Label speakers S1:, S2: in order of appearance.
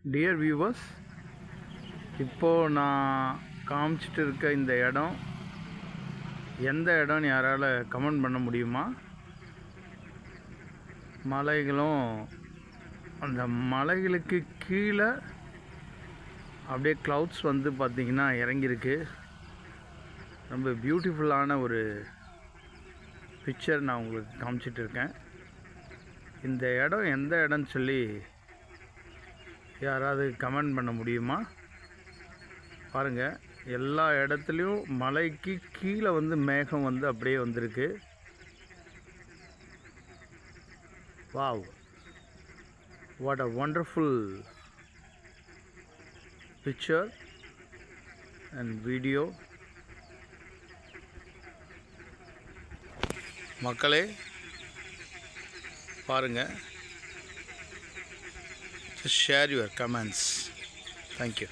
S1: Dear viewers, இப்போது நான் காமிச்சிட்டு இருக்க இந்த இடம் எந்த இடம்னு யாரால் கமெண்ட் பண்ண முடியுமா? மலைகளும் அந்த மலைகளுக்கு கீழே அப்படியே க்ளவுட்ஸ் வந்து பார்த்திங்கன்னா இறங்கியிருக்கு. ரொம்ப பியூட்டிஃபுல்லான ஒரு பிக்சர் நான் உங்களுக்கு காமிச்சிட்டு இருக்கேன். இந்த இடம் எந்த இடம்னு சொல்லி யாராவது கமெண்ட் பண்ண முடியுமா? பாருங்கள், எல்லா இடத்துலையும் மலைக்கு கீழே வந்து மேகம் வந்து அப்படியே வந்திருக்கு. Wow, what a wonderful picture and video. மக்களே பாருங்கள், just share your comments. Thank you.